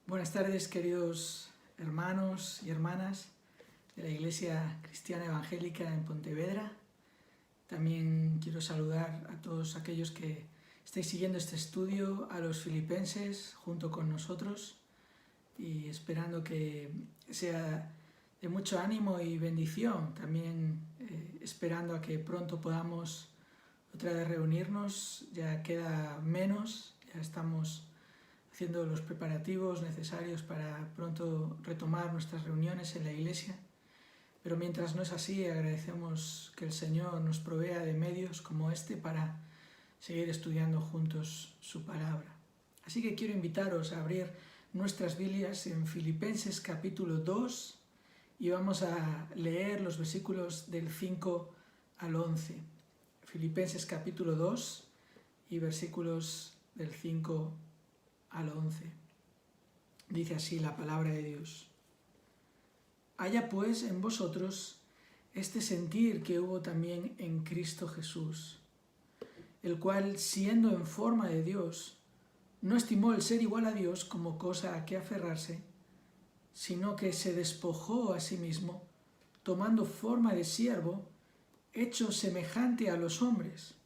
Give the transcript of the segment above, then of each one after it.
Buenas tardes, queridos hermanos y hermanas de la Iglesia Cristiana Evangélica en Pontevedra. También quiero saludar a todos aquellos que estáis siguiendo este estudio, a los filipenses junto con nosotros y esperando que sea de mucho ánimo y bendición. También esperando a que pronto podamos otra vez reunirnos. Ya queda menos, ya estamos haciendo los preparativos necesarios para pronto retomar nuestras reuniones en la iglesia. Pero mientras no es así, agradecemos que el Señor nos provea de medios como este para seguir estudiando juntos su palabra. Así que quiero invitaros a abrir nuestras Biblias en Filipenses capítulo 2 y vamos a leer los versículos del 5 al 11. Filipenses capítulo 2 y versículos del 5 al 11. Dice así la palabra de Dios. Haya pues en vosotros este sentir que hubo también en Cristo Jesús, el cual, siendo en forma de Dios, no estimó el ser igual a Dios como cosa a que aferrarse, sino que se despojó a sí mismo, tomando forma de siervo, hecho semejante a los hombres,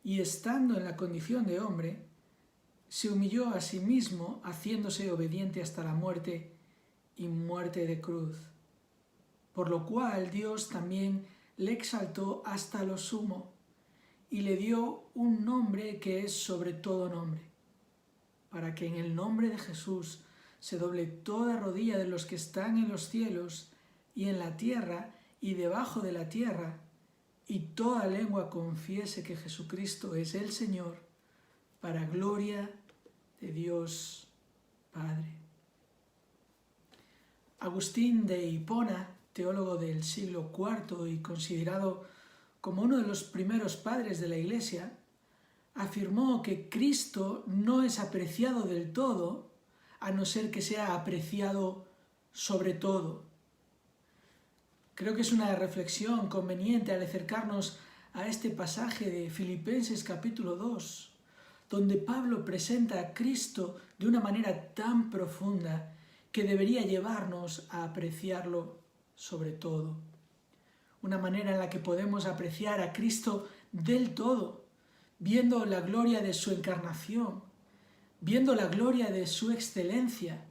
y estando en la condición de hombre, se humilló a sí mismo, haciéndose obediente hasta la muerte y muerte de cruz. Por lo cual Dios también le exaltó hasta lo sumo y le dio un nombre que es sobre todo nombre, para que en el nombre de Jesús se doble toda rodilla de los que están en los cielos y en la tierra y debajo de la tierra, y toda lengua confiese que Jesucristo es el Señor, para gloria de Dios Padre. Agustín de Hipona, teólogo del siglo IV y considerado como uno de los primeros padres de la Iglesia, afirmó que Cristo no es apreciado del todo, a no ser que sea apreciado sobre todo. Creo que es una reflexión conveniente al acercarnos a este pasaje de Filipenses capítulo 2, donde Pablo presenta a Cristo de una manera tan profunda que debería llevarnos a apreciarlo sobre todo. Una manera en la que podemos apreciar a Cristo del todo, viendo la gloria de su encarnación, viendo la gloria de su excelencia,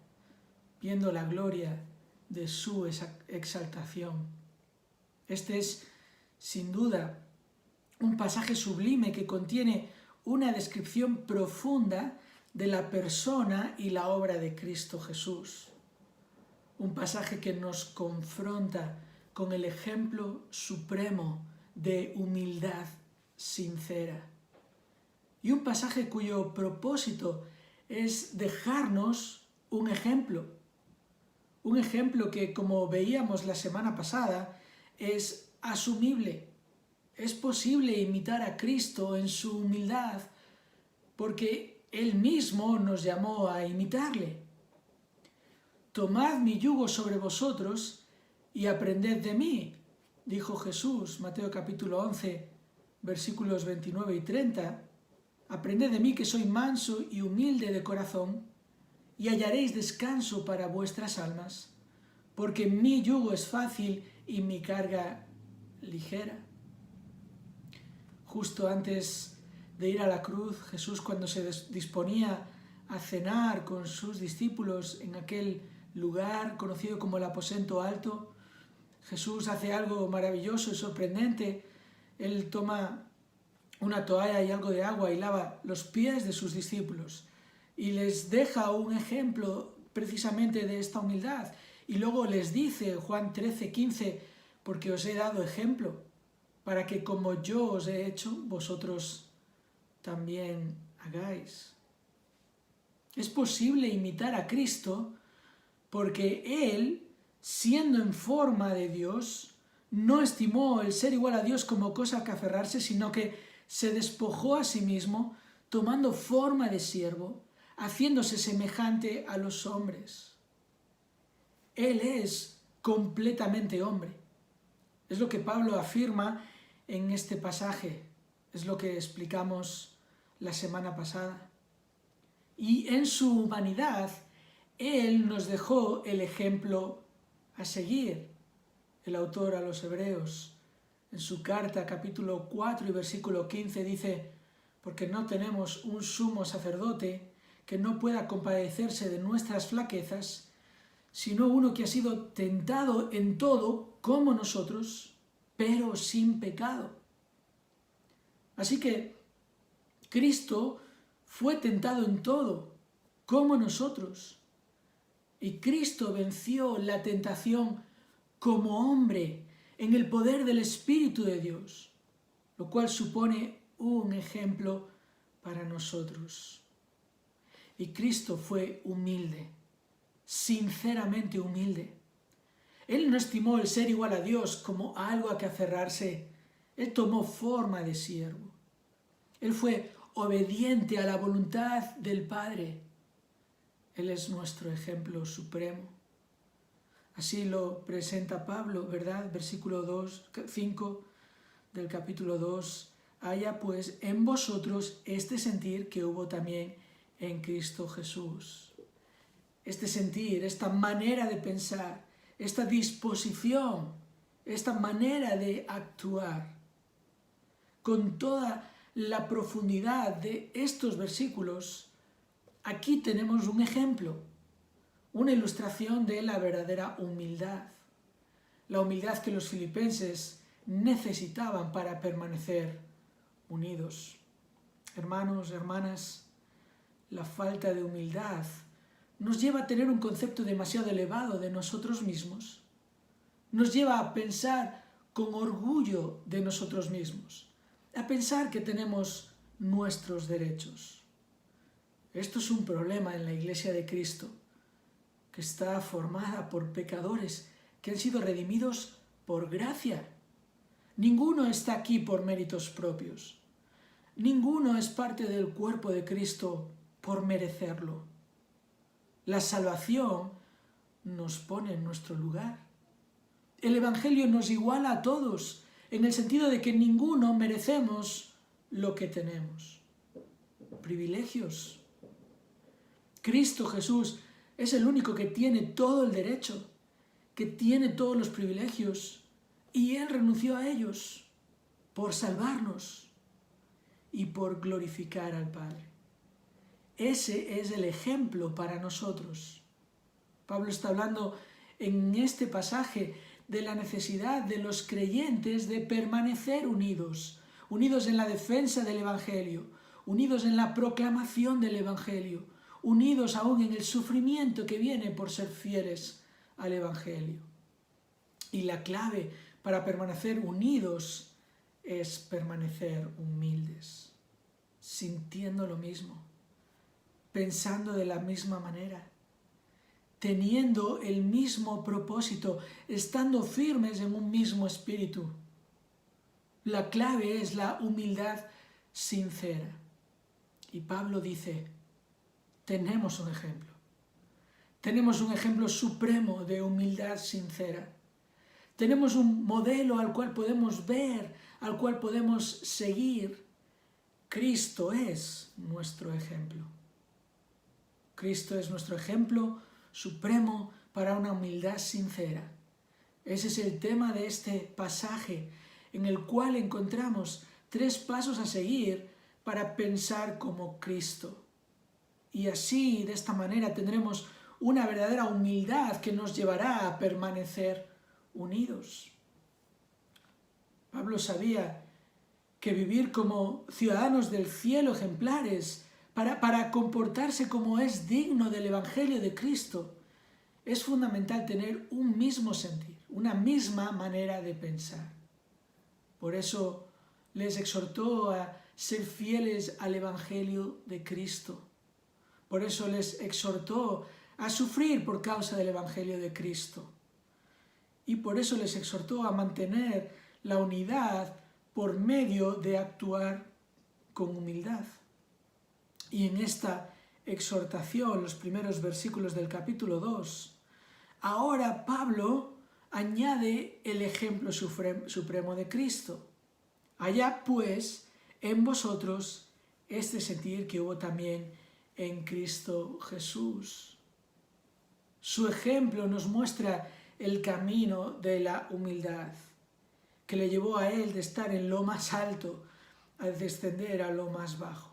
viendo la gloria de su exaltación. Este es, sin duda, un pasaje sublime que contiene una descripción profunda de la persona y la obra de Cristo Jesús. Un pasaje que nos confronta con el ejemplo supremo de humildad sincera. Y un pasaje cuyo propósito es dejarnos un ejemplo que, como veíamos la semana pasada, es asumible. Es posible imitar a Cristo en su humildad porque Él mismo nos llamó a imitarle. Tomad mi yugo sobre vosotros y aprended de mí, dijo Jesús, Mateo capítulo 11, versículos 29 y 30. Aprended de mí que soy manso y humilde de corazón y hallaréis descanso para vuestras almas, porque mi yugo es fácil y mi carga ligera. Justo antes de ir a la cruz, Jesús, cuando se disponía a cenar con sus discípulos en aquel lugar conocido como el aposento alto, Jesús hace algo maravilloso y sorprendente. Él toma una toalla y algo de agua y lava los pies de sus discípulos y les deja un ejemplo precisamente de esta humildad. Y luego les dice, Juan 13:15, porque os he dado ejemplo, para que como yo os he hecho, vosotros también hagáis. Es posible imitar a Cristo porque Él, siendo en forma de Dios, no estimó el ser igual a Dios como cosa a que aferrarse, sino que se despojó a sí mismo, tomando forma de siervo, haciéndose semejante a los hombres. Él es completamente hombre. Es lo que Pablo afirma en este pasaje, es lo que explicamos la semana pasada. Y en su humanidad, Él nos dejó el ejemplo a seguir. El autor a los Hebreos, en su carta capítulo 4 y versículo 15 dice: porque no tenemos un sumo sacerdote que no pueda compadecerse de nuestras flaquezas, sino uno que ha sido tentado en todo como nosotros, pero sin pecado. Así que Cristo fue tentado en todo como nosotros, y Cristo venció la tentación como hombre en el poder del Espíritu de Dios, lo cual supone un ejemplo para nosotros. Y Cristo fue humilde, sinceramente humilde. Él no estimó el ser igual a Dios como algo a que aferrarse. Él tomó forma de siervo. Él fue obediente a la voluntad del Padre. Él es nuestro ejemplo supremo. Así lo presenta Pablo, ¿verdad? Versículo 5 del capítulo 2. Haya pues en vosotros este sentir que hubo también en Cristo Jesús. Este sentir, esta manera de pensar, esta disposición, esta manera de actuar, con toda la profundidad de estos versículos, aquí tenemos un ejemplo, una ilustración de la verdadera humildad. La humildad que los filipenses necesitaban para permanecer unidos. Hermanos, hermanas, la falta de humildad nos lleva a tener un concepto demasiado elevado de nosotros mismos. Nos lleva a pensar con orgullo de nosotros mismos, a pensar que tenemos nuestros derechos. Esto es un problema en la Iglesia de Cristo, que está formada por pecadores que han sido redimidos por gracia. Ninguno está aquí por méritos propios. Ninguno es parte del cuerpo de Cristo por merecerlo. La salvación nos pone en nuestro lugar. El Evangelio nos iguala a todos, en el sentido de que ninguno merecemos lo que tenemos. Privilegios. Cristo Jesús es el único que tiene todo el derecho, que tiene todos los privilegios, y Él renunció a ellos por salvarnos y por glorificar al Padre. Ese es el ejemplo para nosotros. Pablo está hablando en este pasaje de la necesidad de los creyentes de permanecer unidos, unidos en la defensa del Evangelio, unidos en la proclamación del Evangelio, unidos aún en el sufrimiento que viene por ser fieles al Evangelio. Y la clave para permanecer unidos es permanecer humildes, sintiendo lo mismo, pensando de la misma manera, teniendo el mismo propósito, estando firmes en un mismo espíritu. La clave es la humildad sincera. Y Pablo dice: tenemos un ejemplo. Tenemos un ejemplo supremo de humildad sincera. Tenemos un modelo al cual podemos ver, al cual podemos seguir. Cristo es nuestro ejemplo. Cristo es nuestro ejemplo supremo para una humildad sincera. Ese es el tema de este pasaje, en el cual encontramos 3 pasos a seguir para pensar como Cristo. Y así, de esta manera, tendremos una verdadera humildad que nos llevará a permanecer unidos. Pablo sabía que vivir como ciudadanos del cielo ejemplares, para comportarse como es digno del Evangelio de Cristo, es fundamental tener un mismo sentir, una misma manera de pensar. Por eso les exhortó a ser fieles al Evangelio de Cristo. Por eso les exhortó a sufrir por causa del Evangelio de Cristo. Y por eso les exhortó a mantener la unidad por medio de actuar con humildad. Y en esta exhortación, los primeros versículos del capítulo 2, ahora Pablo añade el ejemplo supremo de Cristo. Haya pues en vosotros este sentir que hubo también en Cristo Jesús. Su ejemplo nos muestra el camino de la humildad, que le llevó a él de estar en lo más alto a descender a lo más bajo.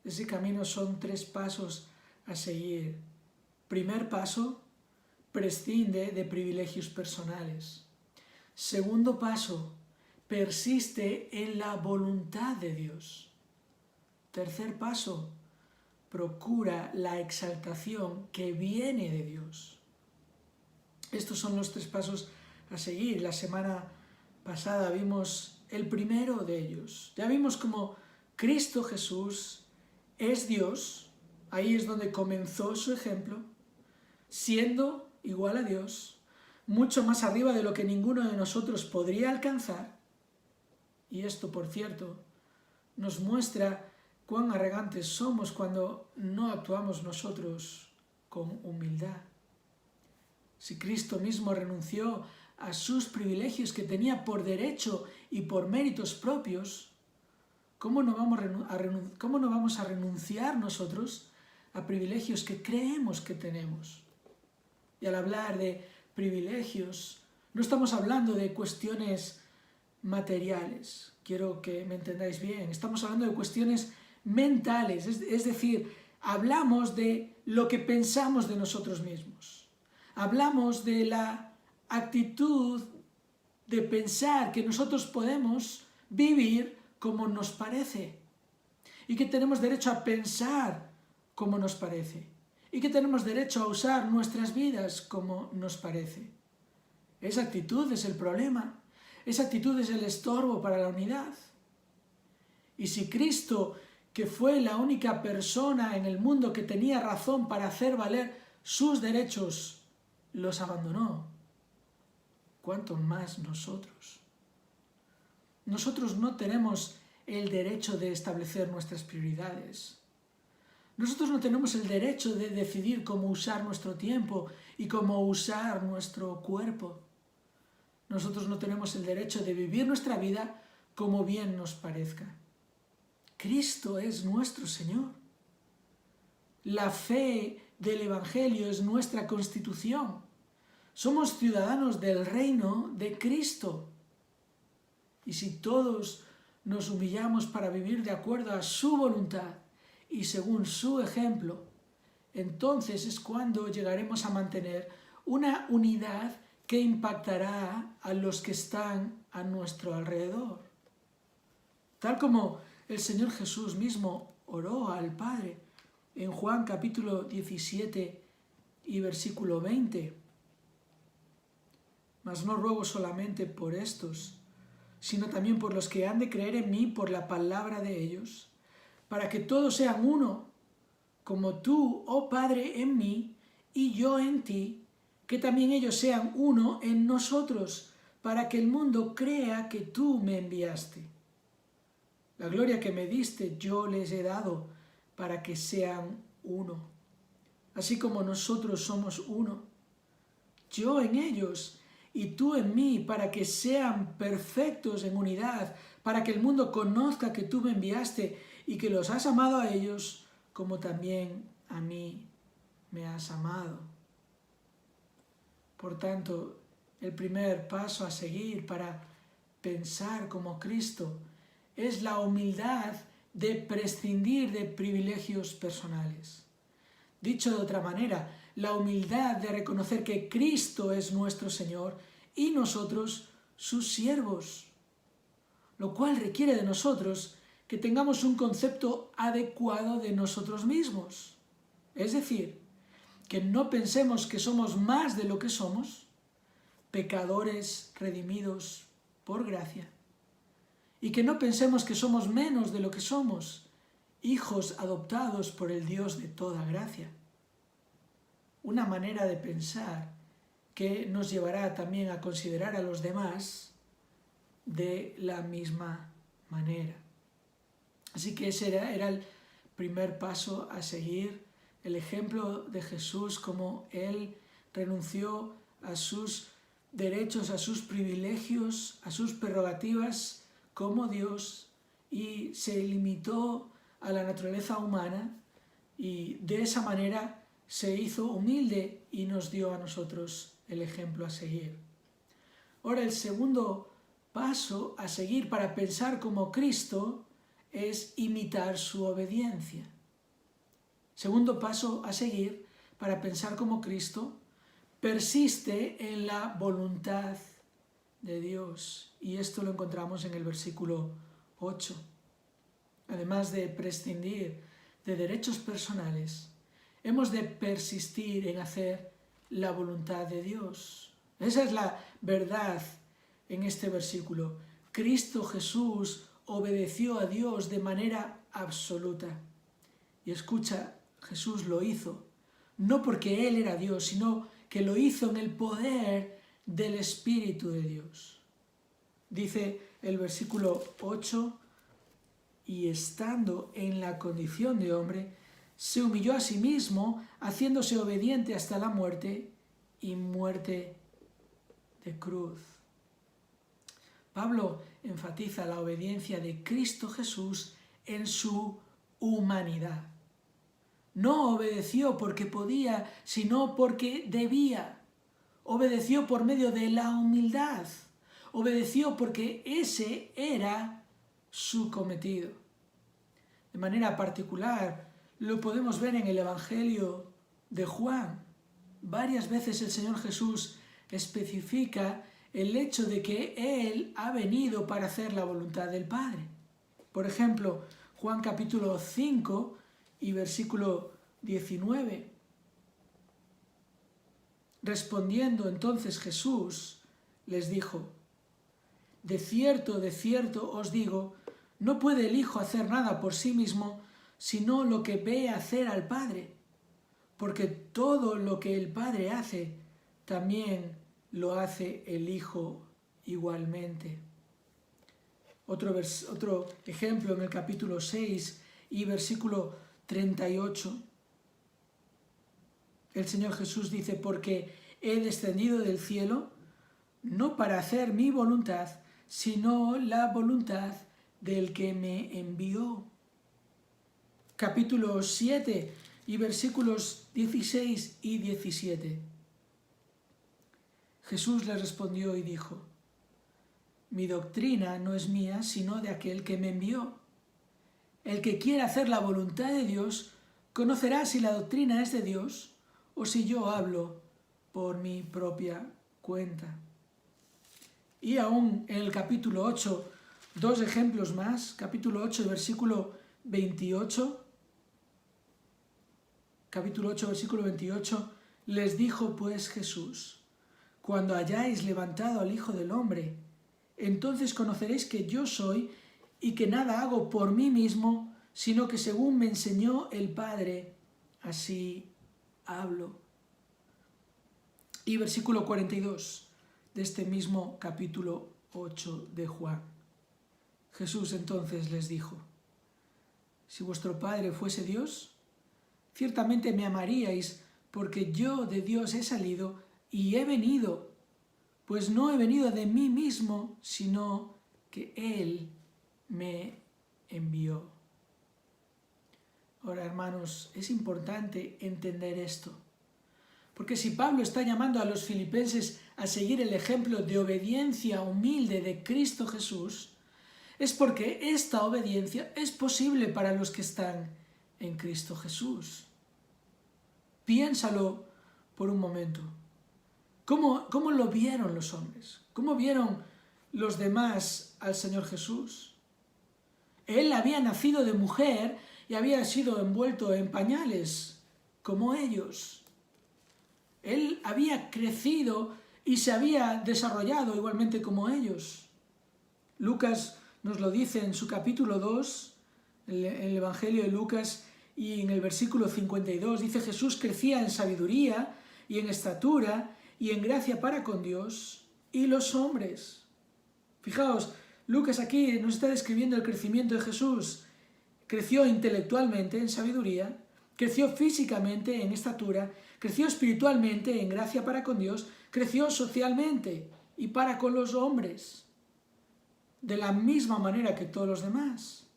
Ese camino son 3 pasos a seguir. Primer paso, prescinde de privilegios personales. Segundo paso, persiste en la voluntad de Dios. Tercer paso, procura la exaltación que viene de Dios. Estos son los 3 pasos a seguir. La semana pasada vimos el primero de ellos. Ya vimos cómo Cristo Jesús es Dios. Ahí es donde comenzó su ejemplo, siendo igual a Dios, mucho más arriba de lo que ninguno de nosotros podría alcanzar. Y esto, por cierto, nos muestra cuán arrogantes somos cuando no actuamos nosotros con humildad. Si Cristo mismo renunció a sus privilegios que tenía por derecho y por méritos propios, ¿cómo no vamos a renunciar nosotros a privilegios que creemos que tenemos? Y al hablar de privilegios, no estamos hablando de cuestiones materiales, quiero que me entendáis bien, estamos hablando de cuestiones mentales, es decir, hablamos de lo que pensamos de nosotros mismos, hablamos de la actitud de pensar que nosotros podemos vivir como nos parece y que tenemos derecho a pensar como nos parece y que tenemos derecho a usar nuestras vidas como nos parece. Esa actitud es el problema, esa actitud es el estorbo para la unidad. Y si Cristo, que fue la única persona en el mundo que tenía razón para hacer valer sus derechos, los abandonó, ¿cuánto más nosotros? Nosotros no tenemos el derecho de establecer nuestras prioridades. Nosotros no tenemos el derecho de decidir cómo usar nuestro tiempo y cómo usar nuestro cuerpo. Nosotros no tenemos el derecho de vivir nuestra vida como bien nos parezca. Cristo es nuestro Señor. La fe del Evangelio es nuestra constitución. Somos ciudadanos del reino de Cristo. Y si todos nos humillamos para vivir de acuerdo a su voluntad y según su ejemplo, entonces es cuando llegaremos a mantener una unidad que impactará a los que están a nuestro alrededor. Tal como el Señor Jesús mismo oró al Padre en Juan capítulo 17 y versículo 20. Mas no ruego solamente por estos, sino también por los que han de creer en mí por la palabra de ellos, para que todos sean uno, como tú, oh Padre, en mí y yo en ti, que también ellos sean uno en nosotros, para que el mundo crea que tú me enviaste. La gloria que me diste yo les he dado, para que sean uno, así como nosotros somos uno, yo en ellos y tú en mí, para que sean perfectos en unidad, para que el mundo conozca que tú me enviaste y que los has amado a ellos, como también a mí me has amado. Por tanto, el primer paso a seguir para pensar como Cristo es la humildad de prescindir de privilegios personales. Dicho de otra manera, la humildad de reconocer que Cristo es nuestro Señor y nosotros sus siervos, lo cual requiere de nosotros que tengamos un concepto adecuado de nosotros mismos. Es decir, que no pensemos que somos más de lo que somos, pecadores redimidos por gracia, y que no pensemos que somos menos de lo que somos, hijos adoptados por el Dios de toda gracia. Una manera de pensar que nos llevará también a considerar a los demás de la misma manera. Así que ese era el primer paso a seguir, el ejemplo de Jesús, como Él renunció a sus derechos, a sus privilegios, a sus prerrogativas como Dios y se limitó a la naturaleza humana y de esa manera se hizo humilde y nos dio a nosotros el ejemplo a seguir. Ahora, el segundo paso a seguir para pensar como Cristo es imitar su obediencia. Segundo paso a seguir para pensar como Cristo, persiste en la voluntad de Dios. Y esto lo encontramos en el versículo 8. Además de prescindir de derechos personales, hemos de persistir en hacer la voluntad de Dios. Esa es la verdad en este versículo. Cristo Jesús obedeció a Dios de manera absoluta. Y escucha, Jesús lo hizo, no porque Él era Dios, sino que lo hizo en el poder del Espíritu de Dios. Dice el versículo 8, y estando en la condición de hombre, se humilló a sí mismo, haciéndose obediente hasta la muerte y muerte de cruz. Pablo enfatiza la obediencia de Cristo Jesús en su humanidad. No obedeció porque podía, sino porque debía. Obedeció por medio de la humildad. Obedeció porque ese era su cometido. De manera particular, lo podemos ver en el Evangelio de Juan. Varias veces el Señor Jesús especifica el hecho de que Él ha venido para hacer la voluntad del Padre. Por ejemplo, Juan capítulo 5 y versículo 19. Respondiendo entonces Jesús les dijo: de cierto os digo, no puede el Hijo hacer nada por sí mismo, sino lo que ve hacer al Padre, porque todo lo que el Padre hace, también lo hace el Hijo igualmente. Otro ejemplo en el capítulo 6 y versículo 38. El Señor Jesús dice: porque he descendido del cielo, no para hacer mi voluntad, sino la voluntad del que me envió. Capítulo 7 y versículos 16 y 17. Jesús le respondió y dijo: mi doctrina no es mía, sino de aquel que me envió. El que quiera hacer la voluntad de Dios, conocerá si la doctrina es de Dios o si yo hablo por mi propia cuenta. Y aún en el capítulo 8, dos ejemplos más. Capítulo 8, versículo 28. Capítulo 8, versículo 28. Les dijo pues Jesús: cuando hayáis levantado al Hijo del Hombre, entonces conoceréis que yo soy y que nada hago por mí mismo, sino que según me enseñó el Padre, así hablo. Y versículo 42 de este mismo capítulo 8 de Juan. Jesús entonces les dijo: si vuestro Padre fuese Dios, ciertamente me amaríais, porque yo de Dios he salido y he venido, pues no he venido de mí mismo, sino que Él me envió. Ahora, hermanos, es importante entender esto, porque si Pablo está llamando a los filipenses a seguir el ejemplo de obediencia humilde de Cristo Jesús, es porque esta obediencia es posible para los que están en Cristo Jesús. Piénsalo por un momento. ¿Cómo lo vieron los hombres? ¿Cómo vieron los demás al Señor Jesús? Él había nacido de mujer y había sido envuelto en pañales, como ellos. Él había crecido y se había desarrollado igualmente como ellos. Lucas nos lo dice en su capítulo 2, en el Evangelio de Lucas, y en el versículo 52, dice: Jesús crecía en sabiduría y en estatura y en gracia para con Dios y los hombres. Fijaos, Lucas aquí nos está describiendo el crecimiento de Jesús. Creció intelectualmente en sabiduría, creció físicamente en estatura, creció espiritualmente en gracia para con Dios, creció socialmente y para con los hombres, de la misma manera que todos los demás.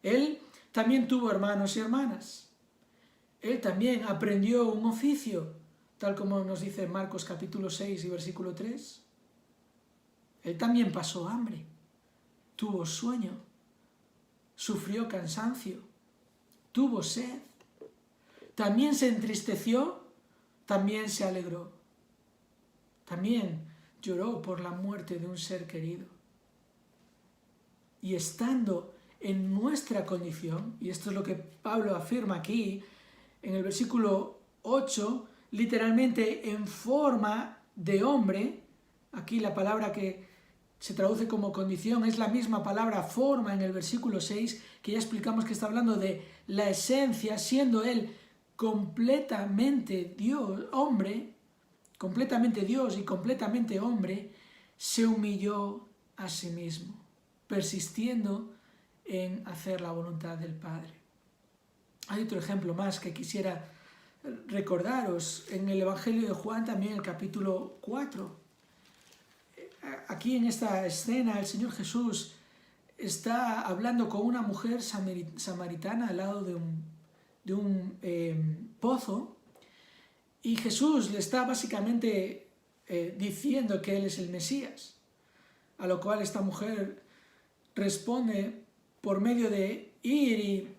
Él también tuvo hermanos y hermanas. Él también aprendió un oficio, tal como nos dice Marcos capítulo 6 y versículo 3. Él también pasó hambre, tuvo sueño, sufrió cansancio, tuvo sed. También se entristeció, también se alegró. También lloró por la muerte de un ser querido. Y estando en nuestra condición, y esto es lo que Pablo afirma aquí, en el versículo 8, literalmente en forma de hombre, aquí la palabra que se traduce como condición es la misma palabra forma en el versículo 6, que ya explicamos que está hablando de la esencia, siendo él completamente Dios, hombre, completamente Dios y completamente hombre, se humilló a sí mismo, persistiendo en hacer la voluntad del Padre. Hay otro ejemplo más que quisiera recordaros en el Evangelio de Juan, también el capítulo 4. Aquí en esta escena el Señor Jesús está hablando con una mujer samaritana al lado de un pozo, y Jesús le está básicamente diciendo que Él es el Mesías, a lo cual esta mujer responde por medio de ir y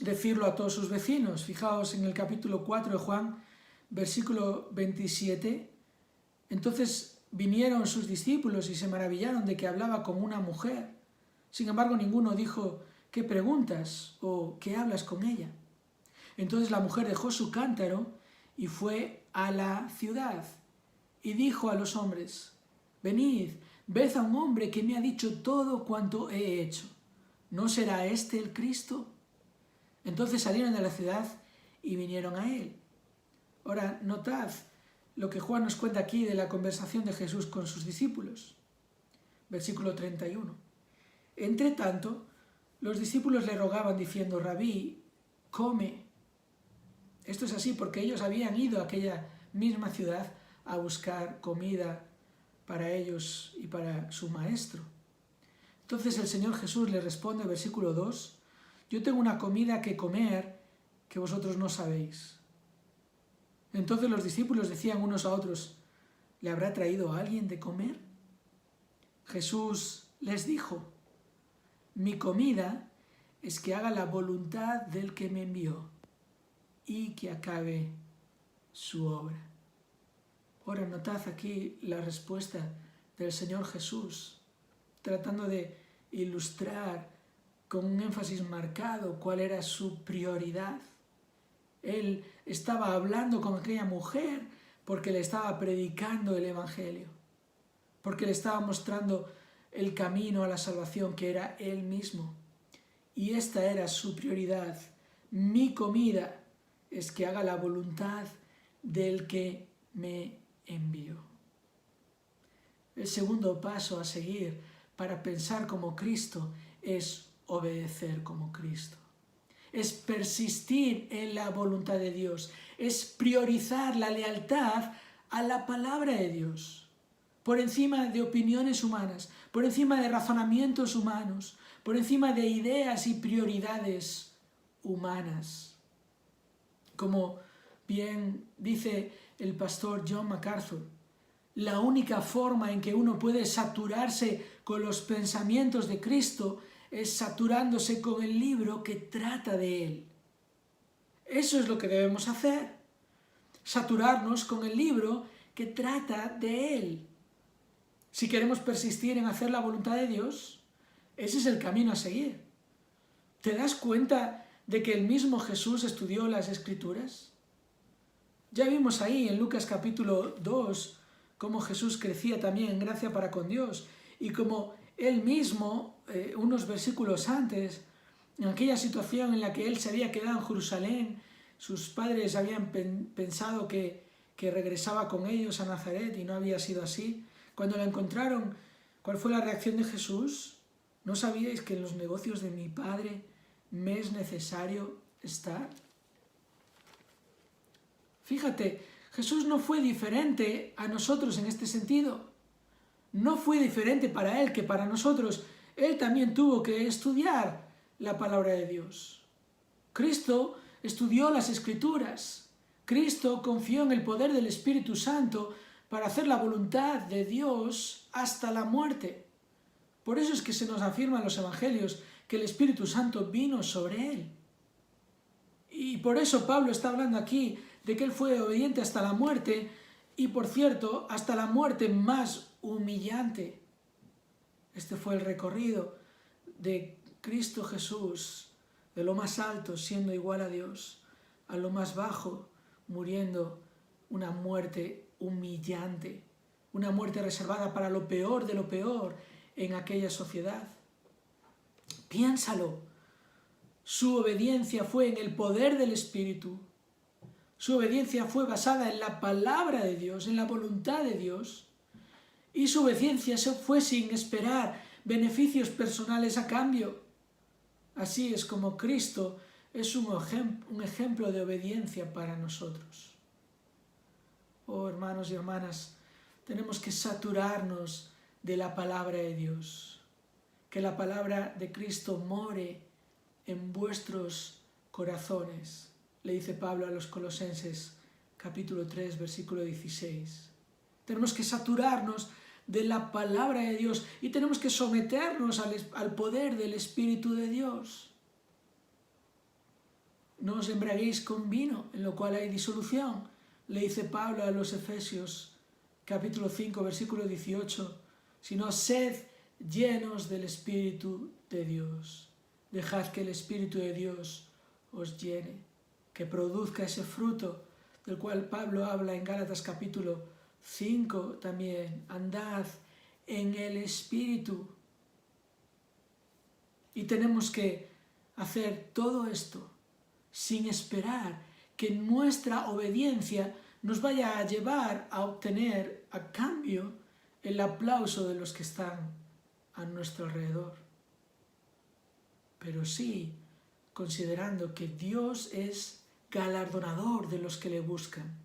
decirlo a todos sus vecinos. Fijaos en el capítulo 4 de Juan, versículo 27. Entonces vinieron sus discípulos y se maravillaron de que hablaba con una mujer. Sin embargo, ninguno dijo: ¿qué preguntas? ¿O qué hablas con ella? Entonces la mujer dejó su cántaro y fue a la ciudad y dijo a los hombres: venid, ved a un hombre que me ha dicho todo cuanto he hecho. ¿No será este el Cristo? Entonces salieron de la ciudad y vinieron a él. Ahora, notad lo que Juan nos cuenta aquí de la conversación de Jesús con sus discípulos. Versículo 31. Entre tanto, los discípulos le rogaban diciendo: Rabí, come. Esto es así porque ellos habían ido a aquella misma ciudad a buscar comida para ellos y para su maestro. Entonces el Señor Jesús le responde, versículo 2, yo tengo una comida que comer que vosotros no sabéis. Entonces los discípulos decían unos a otros: ¿le habrá traído a alguien de comer? Jesús les dijo: mi comida es que haga la voluntad del que me envió y que acabe su obra. Ahora notad aquí la respuesta del Señor Jesús, tratando de ilustrar con un énfasis marcado cuál era su prioridad. Él estaba hablando con aquella mujer porque le estaba predicando el Evangelio, porque le estaba mostrando el camino a la salvación, que era Él mismo. Y esta era su prioridad. Mi comida es que haga la voluntad del que me envió. El segundo paso a seguir para pensar como Cristo es obedecer como Cristo. Es persistir en la voluntad de Dios. Es priorizar la lealtad a la palabra de Dios, por encima de opiniones humanas, por encima de razonamientos humanos, por encima de ideas y prioridades humanas. Como bien dice el pastor John MacArthur, la única forma en que uno puede saturarse con los pensamientos de Cristo es saturándose con el libro que trata de Él. Eso es lo que debemos hacer, saturarnos con el libro que trata de Él. Si queremos persistir en hacer la voluntad de Dios, ese es el camino a seguir. ¿Te das cuenta de que el mismo Jesús estudió las Escrituras? Ya vimos ahí en Lucas capítulo 2 cómo Jesús crecía también en gracia para con Dios y cómo Él mismo, unos versículos antes, en aquella situación en la que Él se había quedado en Jerusalén, sus padres habían pensado que regresaba con ellos a Nazaret y no había sido así. Cuando la encontraron, ¿cuál fue la reacción de Jesús? ¿No sabíais que en los negocios de mi Padre me es necesario estar? Fíjate, Jesús no fue diferente a nosotros en este sentido. No fue diferente para Él que para nosotros. Él también tuvo que estudiar la palabra de Dios. Cristo estudió las Escrituras. Cristo confió en el poder del Espíritu Santo para hacer la voluntad de Dios hasta la muerte. Por eso es que se nos afirma en los Evangelios que el Espíritu Santo vino sobre él. Y por eso Pablo está hablando aquí de que él fue obediente hasta la muerte, y por cierto, hasta la muerte más humillante. Este fue el recorrido de Cristo Jesús, de lo más alto, siendo igual a Dios, a lo más bajo, muriendo una muerte humillante, una muerte reservada para lo peor de lo peor en aquella sociedad. Piénsalo. Su obediencia fue en el poder del Espíritu. Su obediencia fue basada en la palabra de Dios, en la voluntad de Dios. Y su obediencia fue sin esperar beneficios personales a cambio. Así es como Cristo es un ejemplo de obediencia para nosotros. Oh, hermanos y hermanas, tenemos que saturarnos de la palabra de Dios. Que la palabra de Cristo more en vuestros corazones, le dice Pablo a los Colosenses, capítulo 3, versículo 16. Tenemos que saturarnos de la palabra de Dios y tenemos que someternos al poder del Espíritu de Dios. No os embriaguéis con vino, en lo cual hay disolución, le dice Pablo a los Efesios, capítulo 5, versículo 18, sino sed llenos del Espíritu de Dios. Dejad que el Espíritu de Dios os llene, que produzca ese fruto del cual Pablo habla en Gálatas capítulo 5 también. Andad en el Espíritu. Y tenemos que hacer todo esto sin esperar que nuestra obediencia nos vaya a llevar a obtener a cambio el aplauso de los que están a nuestro alrededor. Pero sí considerando que Dios es galardonador de los que le buscan.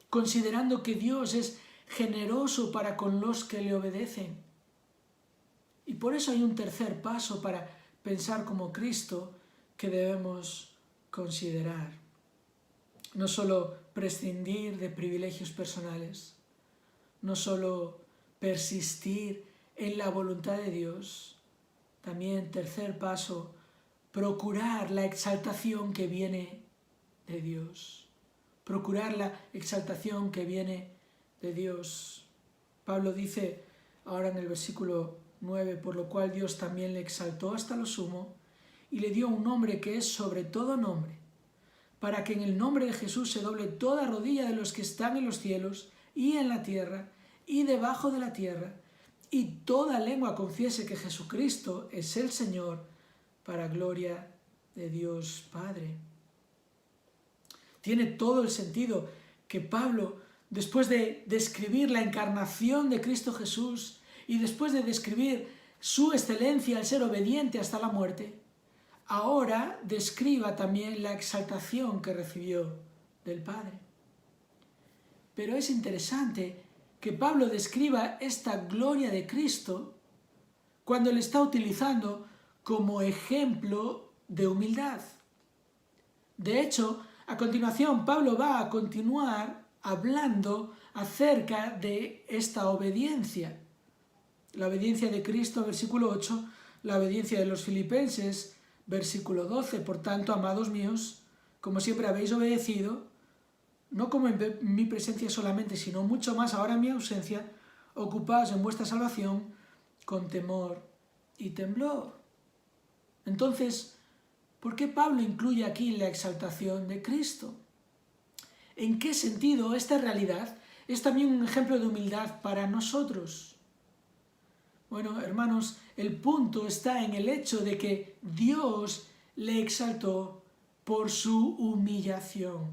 Considerando que Dios es generoso para con los que le obedecen. Y por eso hay un tercer paso para pensar como Cristo que debemos considerar. No solo prescindir de privilegios personales, no solo persistir en la voluntad de Dios. También, tercer paso, procurar la exaltación que viene de Dios. Procurar la exaltación que viene de Dios. Pablo dice ahora en el versículo 9, por lo cual Dios también le exaltó hasta lo sumo y le dio un nombre que es sobre todo nombre, para que en el nombre de Jesús se doble toda rodilla de los que están en los cielos y en la tierra y debajo de la tierra, y toda lengua confiese que Jesucristo es el Señor, para gloria de Dios Padre. Tiene todo el sentido que Pablo, después de describir la encarnación de Cristo Jesús y después de describir su excelencia al ser obediente hasta la muerte, ahora describa también la exaltación que recibió del Padre. Pero es interesante que Pablo describa esta gloria de Cristo cuando le está utilizando como ejemplo de humildad. De hecho, a continuación Pablo va a continuar hablando acerca de esta obediencia. La obediencia de Cristo, versículo 8, la obediencia de los filipenses, versículo 12. Por tanto, amados míos, como siempre habéis obedecido, no como en mi presencia solamente, sino mucho más ahora en mi ausencia, ocupaos en vuestra salvación con temor y temblor. Entonces, ¿por qué Pablo incluye aquí la exaltación de Cristo? ¿En qué sentido esta realidad es también un ejemplo de humildad para nosotros? Bueno, hermanos, el punto está en el hecho de que Dios le exaltó por su humillación.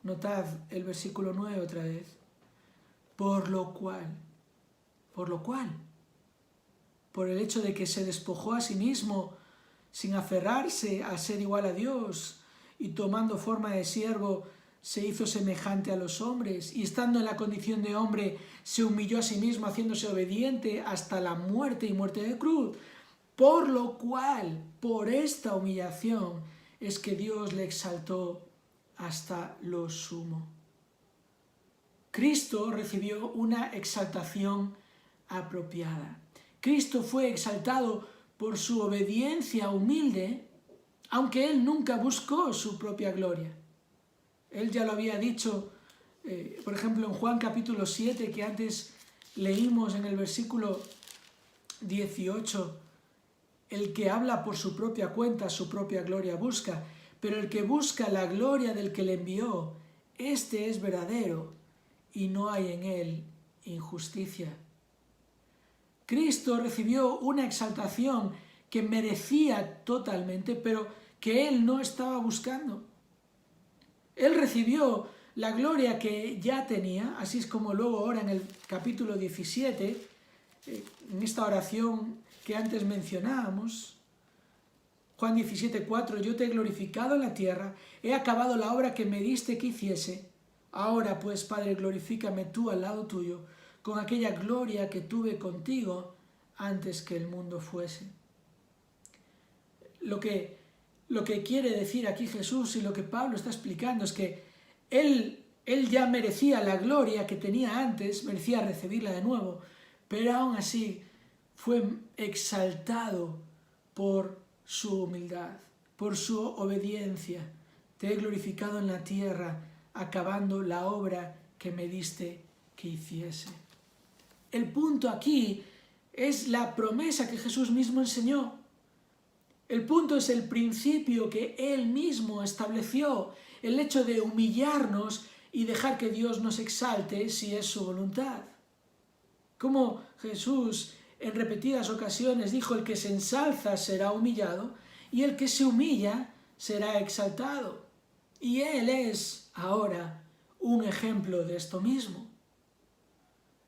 Notad el versículo 9 otra vez. Por lo cual, por el hecho de que se despojó a sí mismo sin aferrarse a ser igual a Dios y tomando forma de siervo se hizo semejante a los hombres y estando en la condición de hombre se humilló a sí mismo haciéndose obediente hasta la muerte y muerte de cruz. Por lo cual, por esta humillación, es que Dios le exaltó hasta lo sumo. Cristo recibió una exaltación apropiada. Cristo fue exaltado por su obediencia humilde, aunque Él nunca buscó su propia gloria. Él ya lo había dicho, por ejemplo, en Juan capítulo 7, que antes leímos en el versículo 18, el que habla por su propia cuenta, su propia gloria busca, pero el que busca la gloria del que le envió, este es verdadero, y no hay en él injusticia. Cristo recibió una exaltación que merecía totalmente, pero que Él no estaba buscando. Él recibió la gloria que ya tenía, así es como luego ahora en el capítulo 17, en esta oración que antes mencionábamos, Juan 17:4, yo te he glorificado en la tierra, he acabado la obra que me diste que hiciese. Ahora pues, Padre, glorifícame tú al lado tuyo, con aquella gloria que tuve contigo antes que el mundo fuese. Lo que quiere decir aquí Jesús y lo que Pablo está explicando es que Él ya merecía la gloria que tenía antes, merecía recibirla de nuevo, pero aún así fue exaltado por su humildad, por su obediencia. Te he glorificado en la tierra, acabando la obra que me diste que hiciese. El punto aquí es la promesa que Jesús mismo enseñó. El punto es el principio que Él mismo estableció, el hecho de humillarnos y dejar que Dios nos exalte si es su voluntad. Como Jesús en repetidas ocasiones dijo, el que se ensalza será humillado y el que se humilla será exaltado. Y Él es ahora un ejemplo de esto mismo.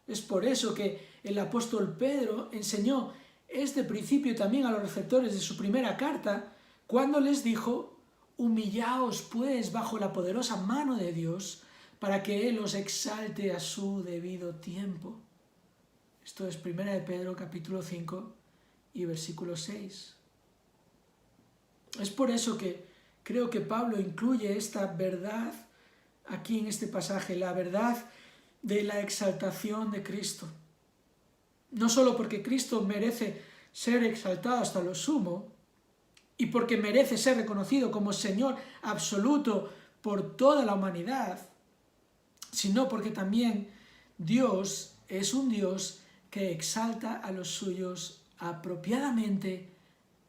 Es por eso que el apóstol Pedro enseñó este principio también a los receptores de su primera carta, cuando les dijo, humillaos pues bajo la poderosa mano de Dios, para que Él os exalte a su debido tiempo. Esto es 1 de Pedro capítulo 5 y versículo 6. Es por eso que creo que Pablo incluye esta verdad aquí en este pasaje, la verdad de la exaltación de Cristo. No solo porque Cristo merece ser exaltado hasta lo sumo y porque merece ser reconocido como Señor absoluto por toda la humanidad, sino porque también Dios es un Dios que exalta a los suyos apropiadamente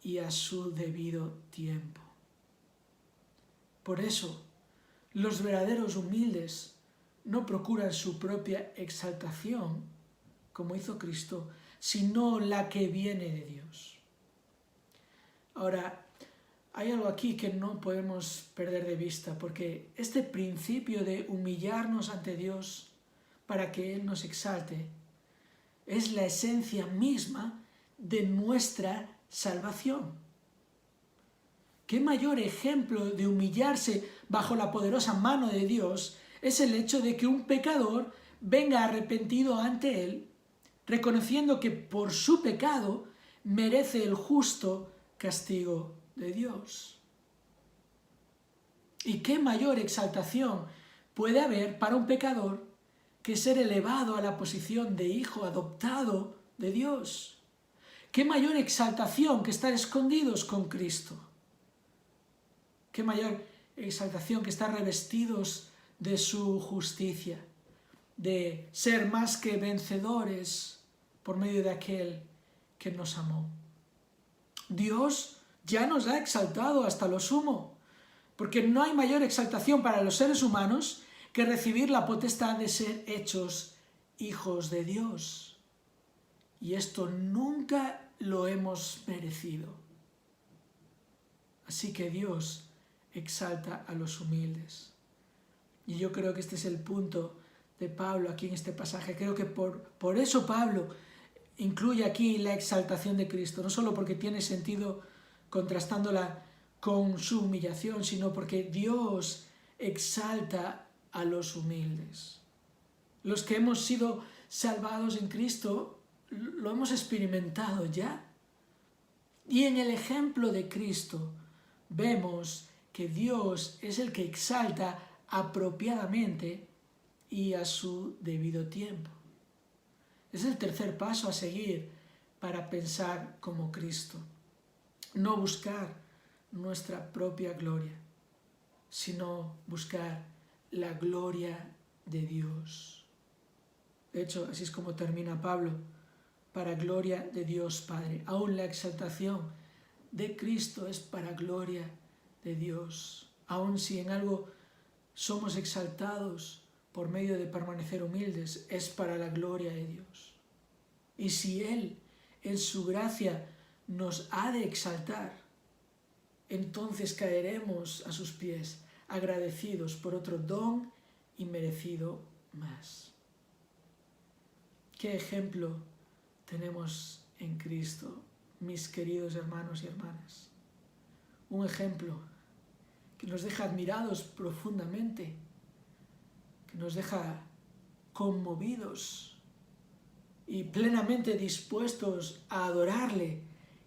y a su debido tiempo. Por eso, los verdaderos humildes no procuran su propia exaltación, como hizo Cristo, sino la que viene de Dios. Ahora, hay algo aquí que no podemos perder de vista, porque este principio de humillarnos ante Dios para que Él nos exalte es la esencia misma de nuestra salvación. ¿Qué mayor ejemplo de humillarse bajo la poderosa mano de Dios es el hecho de que un pecador venga arrepentido ante Él, reconociendo que por su pecado merece el justo castigo de Dios? ¿Y qué mayor exaltación puede haber para un pecador que ser elevado a la posición de hijo adoptado de Dios? ¿Qué mayor exaltación que estar escondidos con Cristo? ¿Qué mayor exaltación que estar revestidos de su justicia, de ser más que vencedores por medio de aquel que nos amó? Dios ya nos ha exaltado hasta lo sumo, porque no hay mayor exaltación para los seres humanos que recibir la potestad de ser hechos hijos de Dios. Y esto nunca lo hemos merecido. Así que Dios exalta a los humildes. Y yo creo que este es el punto de Pablo aquí en este pasaje. Creo que por eso Pablo incluye aquí la exaltación de Cristo, no solo porque tiene sentido contrastándola con su humillación, sino porque Dios exalta a los humildes. Los que hemos sido salvados en Cristo lo hemos experimentado ya. Y en el ejemplo de Cristo vemos que Dios es el que exalta apropiadamente y a su debido tiempo. Es el tercer paso a seguir para pensar como Cristo. No buscar nuestra propia gloria, sino buscar la gloria de Dios. De hecho, así es como termina Pablo, para gloria de Dios Padre. Aún la exaltación de Cristo es para gloria de Dios. Aún si en algo somos exaltados por medio de permanecer humildes, es para la gloria de Dios. Y si Él, en su gracia, nos ha de exaltar, entonces caeremos a sus pies, agradecidos por otro don inmerecido más. ¿Qué ejemplo tenemos en Cristo, mis queridos hermanos y hermanas? Un ejemplo que nos deja admirados profundamente, que nos deja conmovidos y plenamente dispuestos a adorarle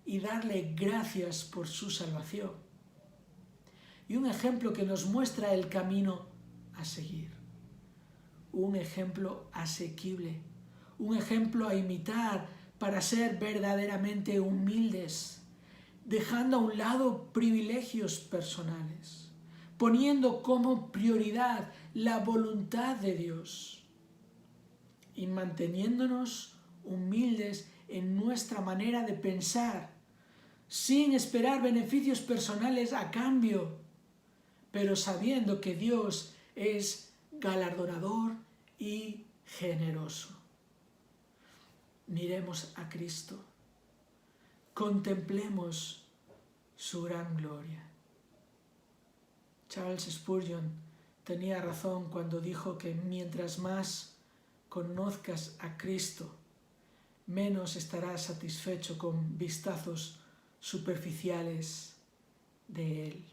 y darle gracias por su salvación. Y un ejemplo que nos muestra el camino a seguir. Un ejemplo asequible, un ejemplo a imitar para ser verdaderamente humildes, dejando a un lado privilegios personales, poniendo como prioridad la voluntad de Dios y manteniéndonos humildes en nuestra manera de pensar, sin esperar beneficios personales a cambio, pero sabiendo que Dios es galardonador y generoso. Miremos a Cristo, contemplemos su gran gloria. Charles Spurgeon tenía razón cuando dijo que mientras más conozcas a Cristo, menos estarás satisfecho con vistazos superficiales de Él.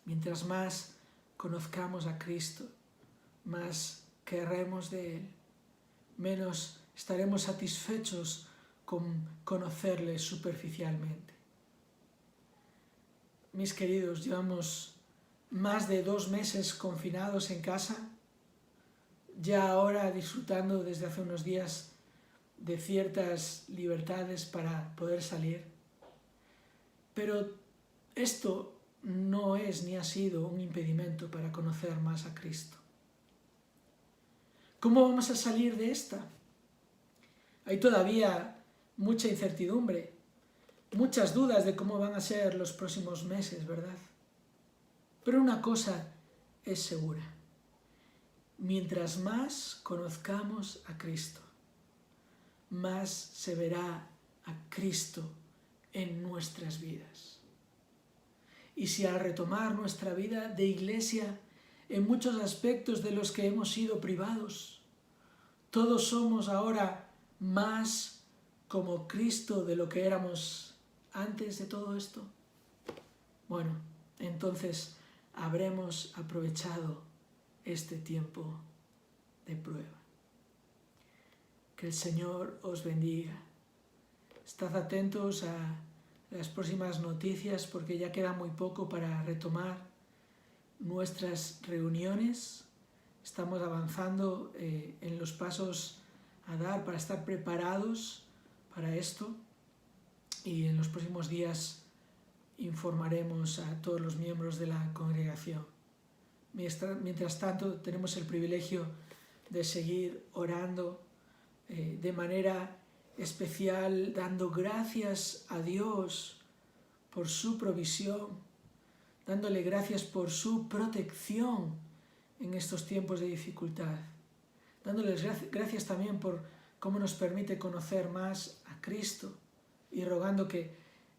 Mientras más conozcamos a Cristo, más querremos de Él, menos estaremos satisfechos con conocerle superficialmente. Mis queridos, llevamos más de 2 meses confinados en casa, ya ahora disfrutando desde hace unos días de ciertas libertades para poder salir. Pero esto no es ni ha sido un impedimento para conocer más a Cristo. ¿Cómo vamos a salir de esta? Hay todavía mucha incertidumbre, muchas dudas de cómo van a ser los próximos meses, ¿verdad? Pero una cosa es segura. Mientras más conozcamos a Cristo, más se verá a Cristo en nuestras vidas. Y si al retomar nuestra vida de iglesia, en muchos aspectos de los que hemos sido privados, todos somos ahora más como Cristo de lo que éramos antes de todo esto, bueno, entonces habremos aprovechado este tiempo de prueba. Que el Señor os bendiga. Estad atentos a las próximas noticias porque ya queda muy poco para retomar nuestras reuniones. Estamos avanzando en los pasos a dar para estar preparados para esto y en los próximos días informaremos a todos los miembros de la congregación. Mientras tanto, tenemos el privilegio de seguir orando de manera especial, dando gracias a Dios por su provisión, dándole gracias por su protección en estos tiempos de dificultad, dándoles gracias también por cómo nos permite conocer más a Cristo y rogando que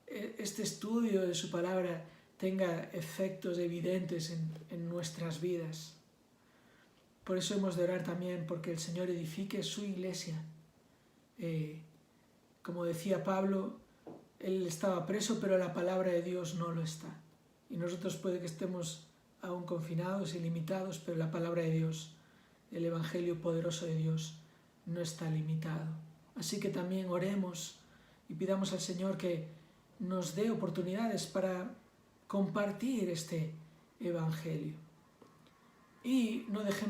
este estudio de su palabra tenga efectos evidentes en nuestras vidas. Por eso hemos de orar también porque el Señor edifique su iglesia. Como decía Pablo, él estaba preso, pero la palabra de Dios no lo está. Y nosotros puede que estemos aún confinados y limitados, pero la palabra de Dios, el Evangelio poderoso de Dios, no está limitado. Así que también oremos y pidamos al Señor que nos dé oportunidades para compartir este Evangelio. Y no dejemos